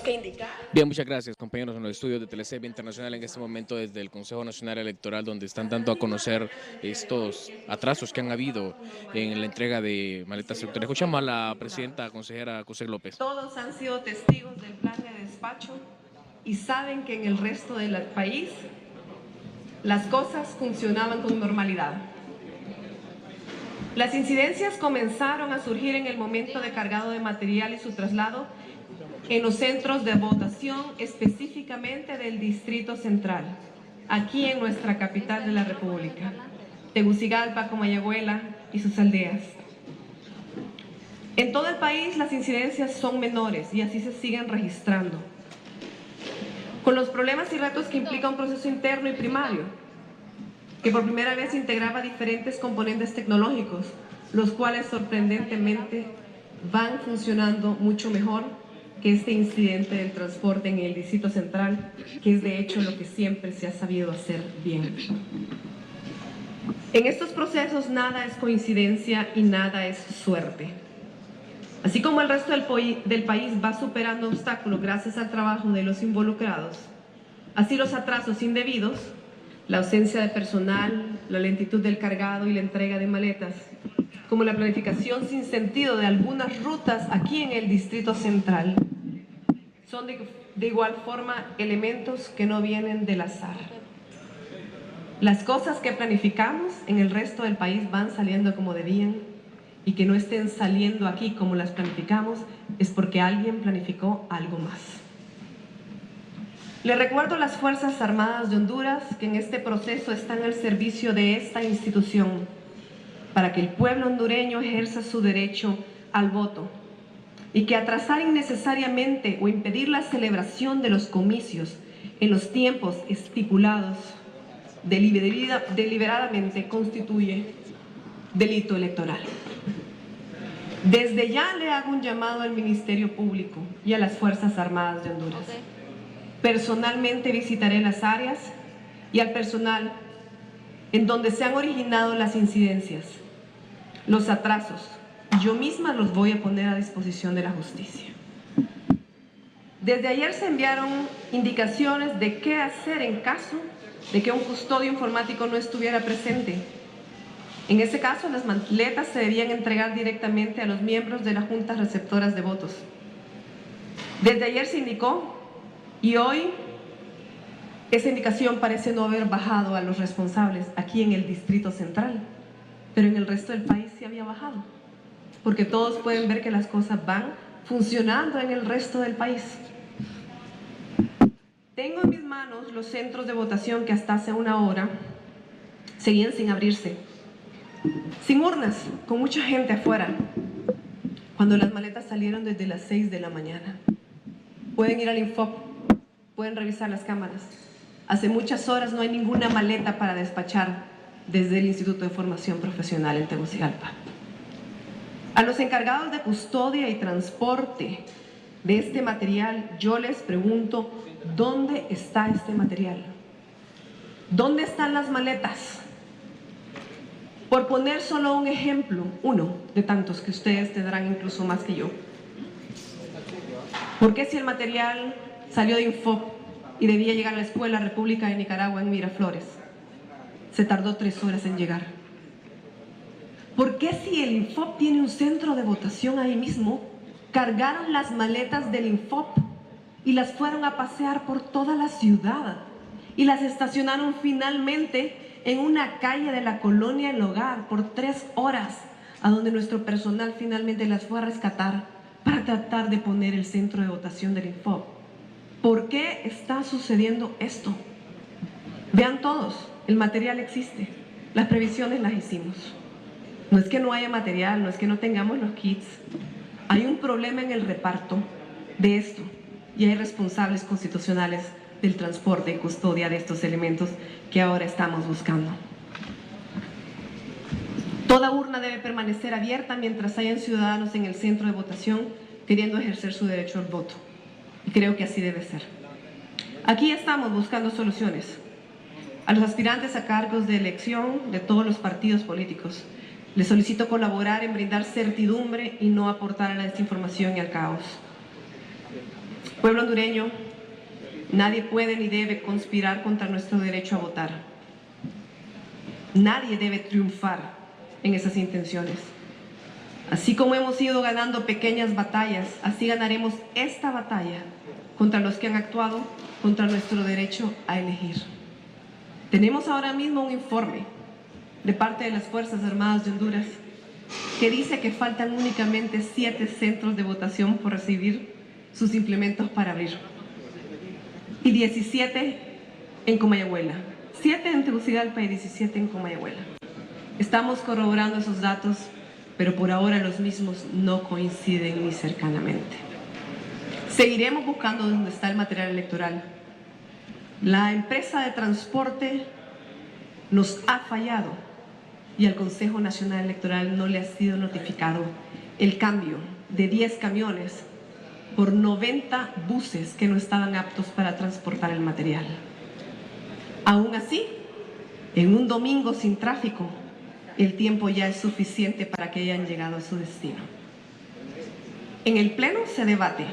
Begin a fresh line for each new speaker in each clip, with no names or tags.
que indicar.
Bien, muchas gracias, compañeros en los estudios de Telesep Internacional en este momento desde el Consejo Nacional Electoral, donde están dando a conocer estos atrasos que han habido en la entrega de maletas electorales. Escuchamos a la presidenta consejera José López.
Todos han sido testigos del plan de despacho y saben que en el resto del país las cosas funcionaban con normalidad. Las incidencias comenzaron a surgir en el momento de cargado de material y su traslado en los centros de votación, específicamente del Distrito Central, aquí en nuestra capital de la República, Tegucigalpa, Comayagüela y sus aldeas. En todo el país las incidencias son menores y así se siguen registrando, con los problemas y retos que implica un proceso interno y primario, que por primera vez integraba diferentes componentes tecnológicos, los cuales sorprendentemente van funcionando mucho mejor que este incidente del transporte en el Distrito Central, que es de hecho lo que siempre se ha sabido hacer bien. En estos procesos nada es coincidencia y nada es suerte. Así como el resto del país va superando obstáculos gracias al trabajo de los involucrados, así los atrasos indebidos, la ausencia de personal, la lentitud del cargado y la entrega de maletas, como la planificación sin sentido de algunas rutas aquí en el Distrito Central, son de igual forma elementos que no vienen del azar. Las cosas que planificamos en el resto del país van saliendo como debían, y que no estén saliendo aquí como las planificamos es porque alguien planificó algo más. Les recuerdo a las Fuerzas Armadas de Honduras que en este proceso están al servicio de esta institución para que el pueblo hondureño ejerza su derecho al voto y que atrasar innecesariamente o impedir la celebración de los comicios en los tiempos estipulados deliberadamente constituye delito electoral. Desde ya le hago un llamado al Ministerio Público y a las Fuerzas Armadas de Honduras. Personalmente visitaré las áreas y al personal en donde se han originado las incidencias, los atrasos. Yo misma los voy a poner a disposición de la justicia. Desde ayer se enviaron indicaciones de qué hacer en caso de que un custodio informático no estuviera presente. En ese caso, las maletas se debían entregar directamente a los miembros de las juntas receptoras de votos. Desde ayer se indicó y hoy esa indicación parece no haber bajado a los responsables aquí en el Distrito Central, pero en el resto del país sí había bajado, porque todos pueden ver que las cosas van funcionando en el resto del país. Tengo en mis manos los centros de votación que hasta hace una hora seguían sin abrirse, sin urnas, con mucha gente afuera, cuando las maletas salieron desde las 6 de la mañana. Pueden ir al Infop, pueden revisar las cámaras. Hace muchas horas no hay ninguna maleta para despachar desde el Instituto de Formación Profesional en Tegucigalpa. A los encargados de custodia y transporte de este material, yo les pregunto, ¿dónde está este material? ¿Dónde están las maletas? Por poner solo un ejemplo, uno de tantos que ustedes tendrán incluso más que yo. ¿Por qué si el material salió de Infop y debía llegar a la Escuela República de Nicaragua en Miraflores, se tardó 3 horas en llegar? ¿Por qué si el Infop tiene un centro de votación ahí mismo, cargaron las maletas del Infop y las fueron a pasear por toda la ciudad y las estacionaron finalmente en una calle de la colonia El Hogar por 3 horas, a donde nuestro personal finalmente las fue a rescatar para tratar de poner el centro de votación del Infop? ¿Por qué está sucediendo esto? Vean todos, el material existe, las previsiones las hicimos. No es que no haya material, no es que no tengamos los kits. Hay un problema en el reparto de esto y hay responsables constitucionales del transporte y custodia de estos elementos que ahora estamos buscando. Toda urna debe permanecer abierta mientras hayan ciudadanos en el centro de votación queriendo ejercer su derecho al voto. Y creo que así debe ser. Aquí estamos buscando soluciones. A los aspirantes a cargos de elección de todos los partidos políticos, les solicito colaborar en brindar certidumbre y no aportar a la desinformación y al caos. Pueblo hondureño, nadie puede ni debe conspirar contra nuestro derecho a votar. Nadie debe triunfar en esas intenciones. Así como hemos ido ganando pequeñas batallas, así ganaremos esta batalla contra los que han actuado contra nuestro derecho a elegir. Tenemos ahora mismo un informe de parte de las Fuerzas Armadas de Honduras que dice que faltan únicamente 7 centros de votación por recibir sus implementos para abrir y 17 en Comayagüela, 7 en Tegucigalpa y 17 en Comayagüela. Estamos corroborando esos datos, pero por ahora los mismos no coinciden ni cercanamente. Seguiremos buscando dónde está el material electoral. La empresa de transporte nos ha fallado y al Consejo Nacional Electoral no le ha sido notificado el cambio de 10 camiones por 90 buses que no estaban aptos para transportar el material. Aún así, en un domingo sin tráfico, el tiempo ya es suficiente para que hayan llegado a su destino. En el Pleno se debate,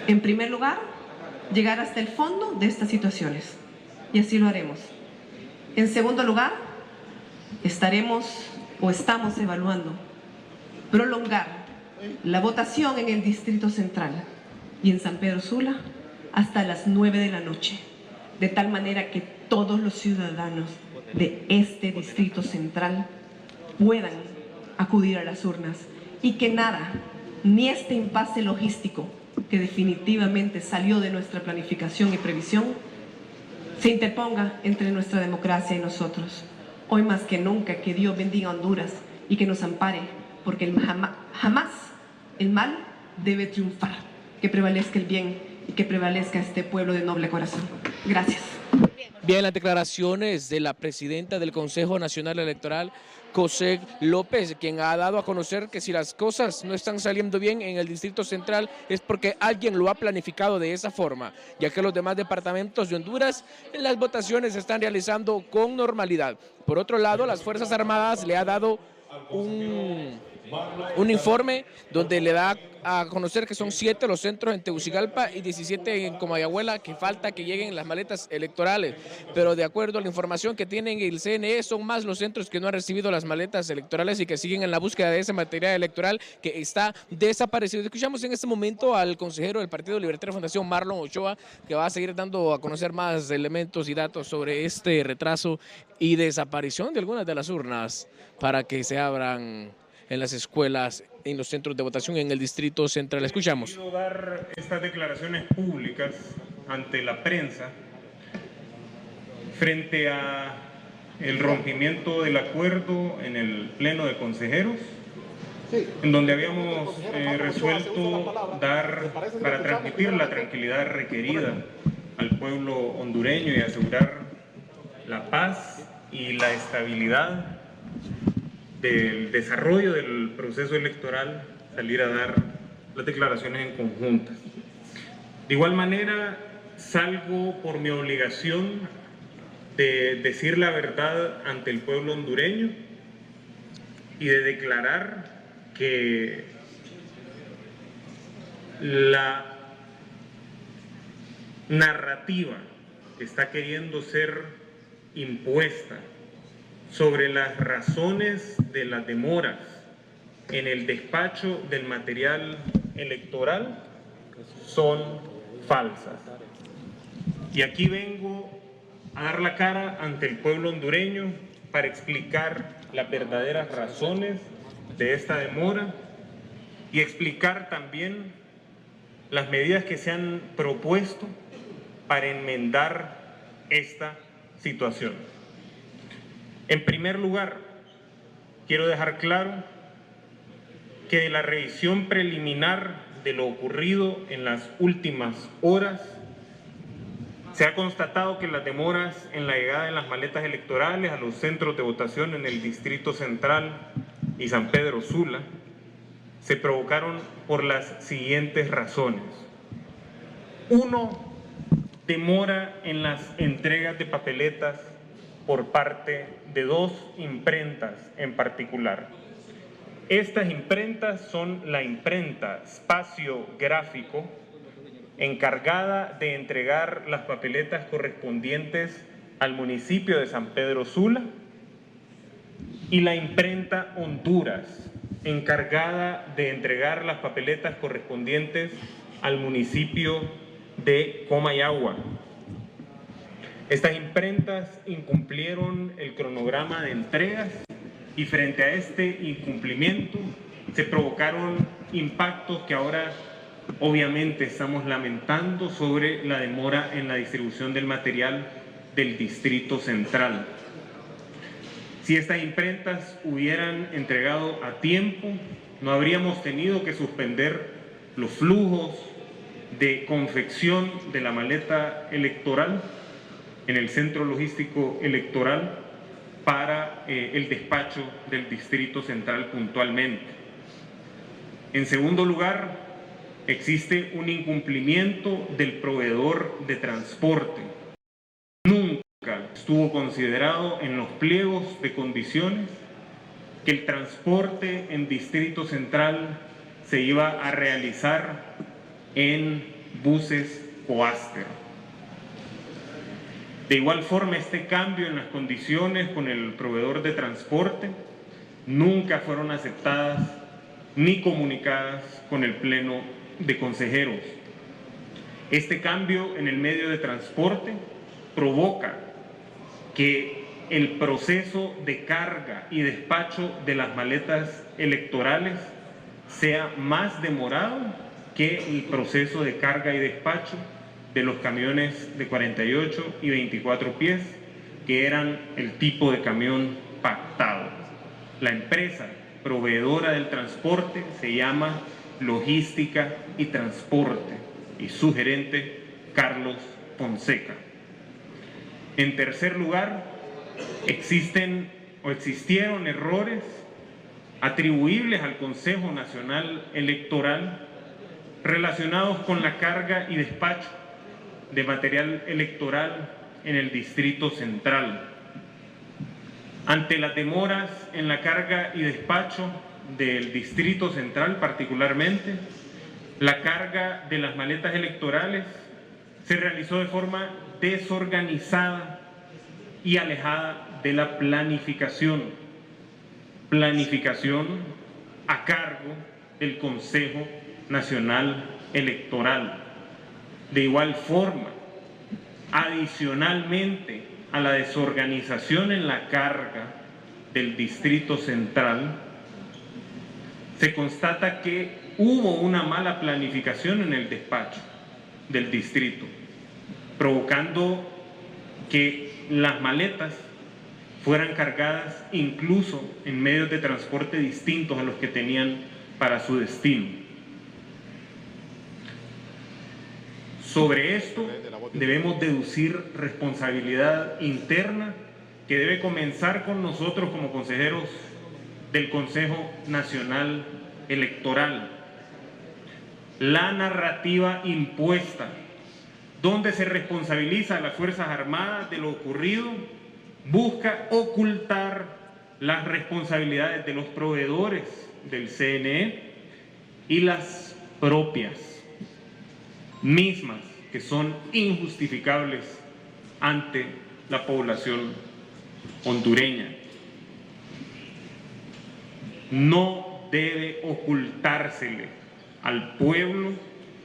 en primer lugar, llegar hasta el fondo de estas situaciones, y así lo haremos. En segundo lugar, estamos evaluando prolongar la votación en el Distrito Central y en San Pedro Sula hasta las 9 de la noche, de tal manera que todos los ciudadanos de este Distrito Central puedan acudir a las urnas y que nada, ni este impasse logístico que definitivamente salió de nuestra planificación y previsión, se interponga entre nuestra democracia y nosotros. Hoy más que nunca, que Dios bendiga a Honduras y que nos ampare, porque jamás el mal debe triunfar, que prevalezca el bien y que prevalezca este pueblo de noble corazón. Gracias.
Bien, las declaraciones de la presidenta del Consejo Nacional Electoral, Cosette López, quien ha dado a conocer que si las cosas no están saliendo bien en el Distrito Central es porque alguien lo ha planificado de esa forma, ya que los demás departamentos de Honduras las votaciones se están realizando con normalidad. Por otro lado, las Fuerzas Armadas le ha dado un informe donde le da a conocer que son 7 los centros en Tegucigalpa y 17 en Comayagüela, que falta que lleguen las maletas electorales, pero de acuerdo a la información que tienen el CNE, son más los centros que no han recibido las maletas electorales y que siguen en la búsqueda de ese material electoral que está desaparecido. Escuchamos en este momento al consejero del Partido Libertario Fundación, Marlon Ochoa, que va a seguir dando a conocer más elementos y datos sobre este retraso y desaparición de algunas de las urnas para que se abran en las escuelas, en los centros de votación en el Distrito Central. Escuchamos.
Quiero dar estas declaraciones públicas ante la prensa frente a el rompimiento del acuerdo en el Pleno de Consejeros, en donde habíamos resuelto dar para transmitir la tranquilidad requerida al pueblo hondureño y asegurar la paz y la estabilidad del desarrollo del proceso electoral, salir a dar las declaraciones en conjunto. De igual manera, salgo por mi obligación de decir la verdad ante el pueblo hondureño y de declarar que la narrativa que está queriendo ser impuesta sobre las razones de las demoras en el despacho del material electoral son falsas. Y aquí vengo a dar la cara ante el pueblo hondureño para explicar las verdaderas razones de esta demora y explicar también las medidas que se han propuesto para enmendar esta situación. En primer lugar, quiero dejar claro que de la revisión preliminar de lo ocurrido en las últimas horas, se ha constatado que las demoras en la llegada de las maletas electorales a los centros de votación en el Distrito Central y San Pedro Sula se provocaron por las siguientes razones. 1. Demora en las entregas de papeletas por parte de 2 imprentas en particular. Estas imprentas son la imprenta Espacio Gráfico, encargada de entregar las papeletas correspondientes al municipio de San Pedro Sula, y la imprenta Honduras, encargada de entregar las papeletas correspondientes al municipio de Comayagua. Estas imprentas incumplieron el cronograma de entregas y frente a este incumplimiento se provocaron impactos que ahora obviamente estamos lamentando sobre la demora en la distribución del material del Distrito Central. Si estas imprentas hubieran entregado a tiempo, no habríamos tenido que suspender los flujos de confección de la maleta electoral en el centro logístico electoral para el despacho del Distrito Central puntualmente. En segundo lugar, existe un incumplimiento del proveedor de transporte. Nunca estuvo considerado en los pliegos de condiciones que el transporte en Distrito Central se iba a realizar en buses Coaster. De igual forma, este cambio en las condiciones con el proveedor de transporte nunca fueron aceptadas ni comunicadas con el Pleno de Consejeros. Este cambio en el medio de transporte provoca que el proceso de carga y despacho de las maletas electorales sea más demorado que el proceso de carga y despacho de los camiones de 48 y 24 pies, que eran el tipo de camión pactado. La empresa proveedora del transporte se llama Logística y Transporte y su gerente Carlos Fonseca. En tercer lugar, existieron errores atribuibles al Consejo Nacional Electoral relacionados con la carga y despacho de material electoral en el Distrito Central. Ante las demoras en la carga y despacho del Distrito Central particularmente, la carga de las maletas electorales se realizó de forma desorganizada y alejada de la planificación a cargo del Consejo Nacional Electoral. De igual forma, adicionalmente a la desorganización en la carga del Distrito Central, se constata que hubo una mala planificación en el despacho del distrito, provocando que las maletas fueran cargadas incluso en medios de transporte distintos a los que tenían para su destino. Sobre esto debemos deducir responsabilidad interna que debe comenzar con nosotros como consejeros del Consejo Nacional Electoral. La narrativa impuesta, donde se responsabiliza a las Fuerzas Armadas de lo ocurrido, busca ocultar las responsabilidades de los proveedores del CNE y las propias mismas que son injustificables ante la población hondureña. No debe ocultársele al pueblo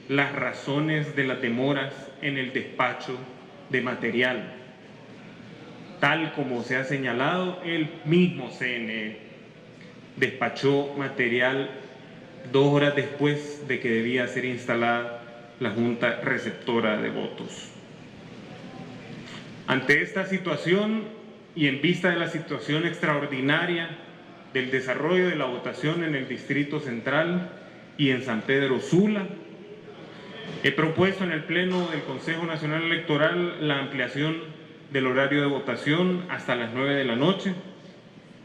las razones de las demoras en el despacho de material. Tal como se ha señalado, el mismo CNE despachó material 2 horas después de que debía ser instalada la Junta Receptora de Votos. Ante esta situación y en vista de la situación extraordinaria del desarrollo de la votación en el Distrito Central y en San Pedro Sula, he propuesto en el Pleno del Consejo Nacional Electoral la ampliación del horario de votación hasta las 9 de la noche,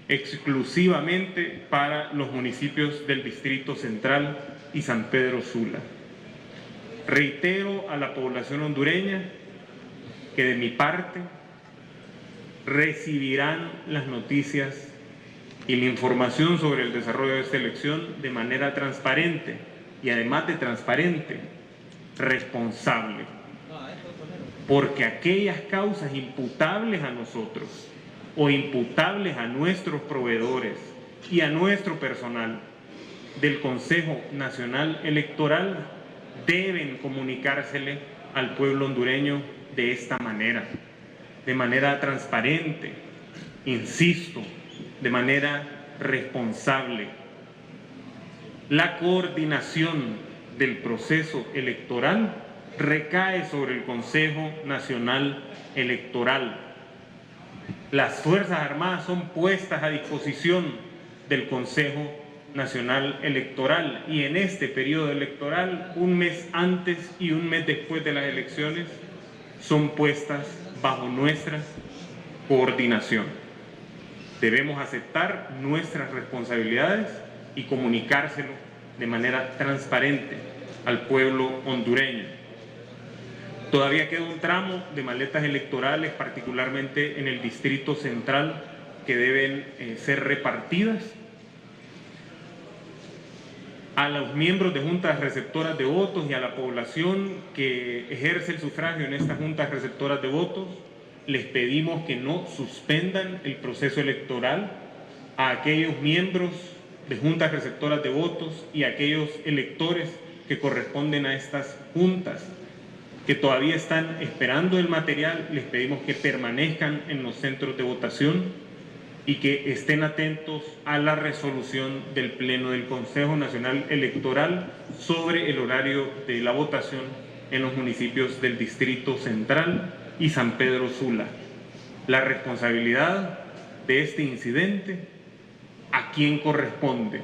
exclusivamente para los municipios del Distrito Central y San Pedro Sula. Reitero a la población hondureña que de mi parte recibirán las noticias y la información sobre el desarrollo de esta elección de manera transparente, y además de transparente, responsable, porque aquellas causas imputables a nosotros o imputables a nuestros proveedores y a nuestro personal del Consejo Nacional Electoral deben comunicársele al pueblo hondureño de esta manera, de manera transparente, insisto, de manera responsable. La coordinación del proceso electoral recae sobre el Consejo Nacional Electoral. Las Fuerzas Armadas son puestas a disposición del Consejo Nacional Electoral y en este periodo electoral, un mes antes y un mes después de las elecciones, son puestas bajo nuestra coordinación. Debemos aceptar nuestras responsabilidades y comunicárselo de manera transparente al pueblo hondureño. Todavía queda un tramo de maletas electorales, particularmente en el Distrito Central, que deben ser repartidas a los miembros de juntas receptoras de votos y a la población que ejerce el sufragio en estas juntas receptoras de votos. Les pedimos que no suspendan el proceso electoral a aquellos miembros de juntas receptoras de votos y a aquellos electores que corresponden a estas juntas que todavía están esperando el material. Les pedimos que permanezcan en los centros de votación y que estén atentos a la resolución del Pleno del Consejo Nacional Electoral sobre el horario de la votación en los municipios del Distrito Central y San Pedro Sula. La responsabilidad de este incidente, a quién corresponde,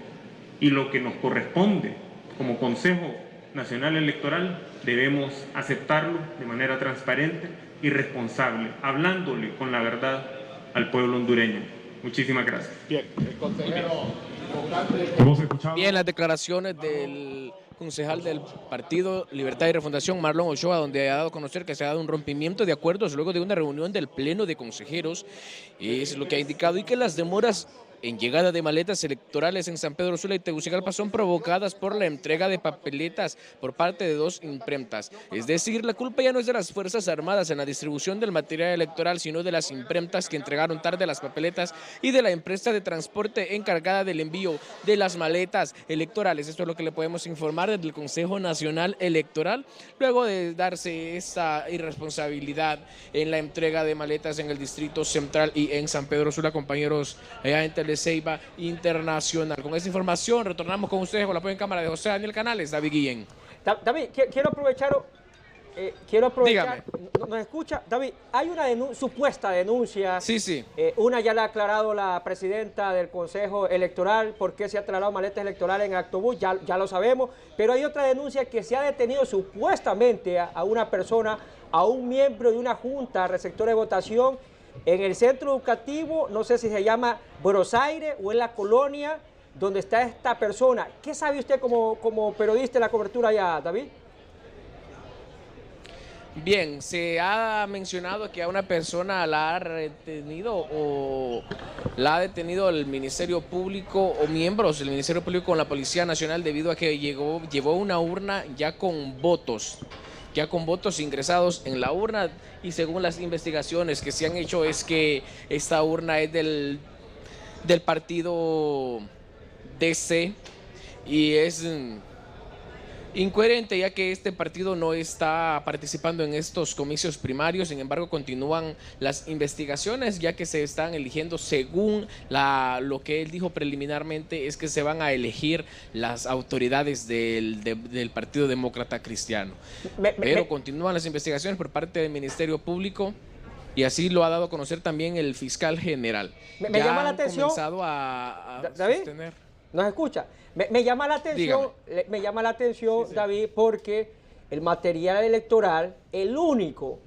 y lo que nos corresponde como Consejo Nacional Electoral debemos aceptarlo de manera transparente y responsable, hablándole con la verdad al pueblo hondureño. Muchísimas gracias.
Bien, el consejero.
Bien, las declaraciones del concejal del Partido Libertad y Refundación, Marlon Ochoa, donde ha dado a conocer que se ha dado un rompimiento de acuerdos luego de una reunión del Pleno de Consejeros, es lo que ha indicado, y que las demoras en llegada de maletas electorales en San Pedro Sula y Tegucigalpa son provocadas por la entrega de papeletas por parte de 2 impremtas. Es decir, la culpa ya no es de las Fuerzas Armadas en la distribución del material electoral, sino de las impremtas que entregaron tarde las papeletas y de la empresa de transporte encargada del envío de las maletas electorales. Esto es lo que le podemos informar desde el Consejo Nacional Electoral, luego de darse esta irresponsabilidad en la entrega de maletas en el Distrito Central y en San Pedro Sula, compañeros allá en Teleseiba Internacional. Con esta información retornamos con ustedes con la apoyo en cámara de José Daniel Canales, David Guillén.
David, quiero aprovechar,
Dígame.
¿nos escucha? David, hay una supuesta denuncia.
Sí.
Una ya la ha aclarado la presidenta del Consejo Electoral, por qué se ha trasladado maletas electorales en Actobús, ya lo sabemos, pero hay otra denuncia que se ha detenido supuestamente a una persona, a un miembro de una junta receptora de votación en el centro educativo, no sé si se llama Buenos Aires o en la colonia donde está esta persona. ¿Qué sabe usted como periodista de la cobertura allá, David?
Bien, se ha mencionado que a una persona la ha retenido o la ha detenido el Ministerio Público o miembros del Ministerio Público con la Policía Nacional debido a que llevó una urna ya con votos ingresados en la urna, y según las investigaciones que se han hecho es que esta urna es del partido DC y es incoherente, ya que este partido no está participando en estos comicios primarios. Sin embargo, continúan las investigaciones, ya que se están eligiendo, según lo que él dijo preliminarmente, es que se van a elegir las autoridades del Partido Demócrata Cristiano. Pero continúan las investigaciones por parte del Ministerio Público, y así lo ha dado a conocer también el fiscal general.
Me llama la atención.
Comenzado a
¿David?
sostener.
¿Nos escucha? Me llama la atención,
Sí.
David, porque el material electoral, el único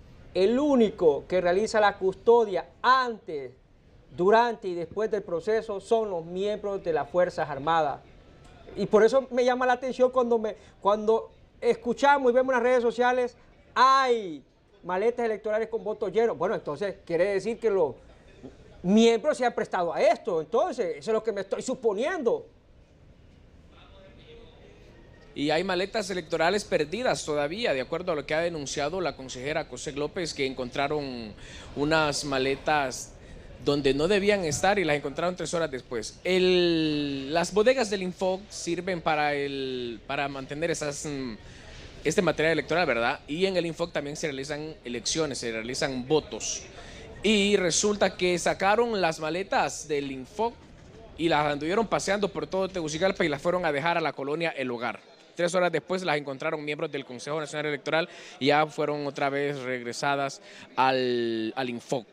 que realiza la custodia antes, durante y después del proceso son los miembros de las Fuerzas Armadas. Y por eso me llama la atención cuando escuchamos y vemos en las redes sociales, hay maletas electorales con votos llenos. Bueno, entonces quiere decir que los miembros se han prestado a esto. Entonces, eso es lo que me estoy suponiendo.
Y hay maletas electorales perdidas todavía, de acuerdo a lo que ha denunciado la consejera Cosette López, que encontraron unas maletas donde no debían estar y las encontraron 3 horas después. Las bodegas del Infoc sirven para mantener este material electoral, ¿verdad? Y en el Infoc también se realizan elecciones, se realizan votos. Y resulta que sacaron las maletas del Infoc y las anduvieron paseando por todo Tegucigalpa y las fueron a dejar a la colonia El Hogar. 3 horas después las encontraron miembros del Consejo Nacional Electoral y ya fueron otra vez regresadas al Infoc.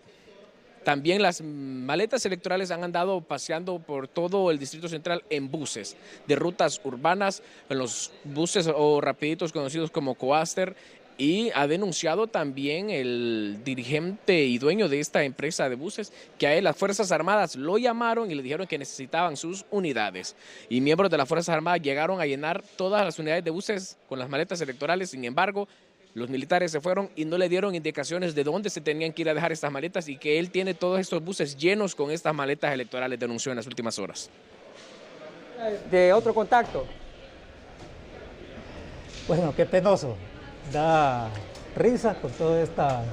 También las maletas electorales han andado paseando por todo el Distrito Central en buses de rutas urbanas, en los buses o rapiditos conocidos como Coaster, y ha denunciado también el dirigente y dueño de esta empresa de buses que a él las Fuerzas Armadas lo llamaron y le dijeron que necesitaban sus unidades. Y miembros de las Fuerzas Armadas llegaron a llenar todas las unidades de buses con las maletas electorales. Sin embargo, los militares se fueron y no le dieron indicaciones de dónde se tenían que ir a dejar estas maletas y que él tiene todos estos buses llenos con estas maletas electorales, denunció en las últimas horas.
De otro contacto.
Bueno, qué penoso. Da risa con todas estas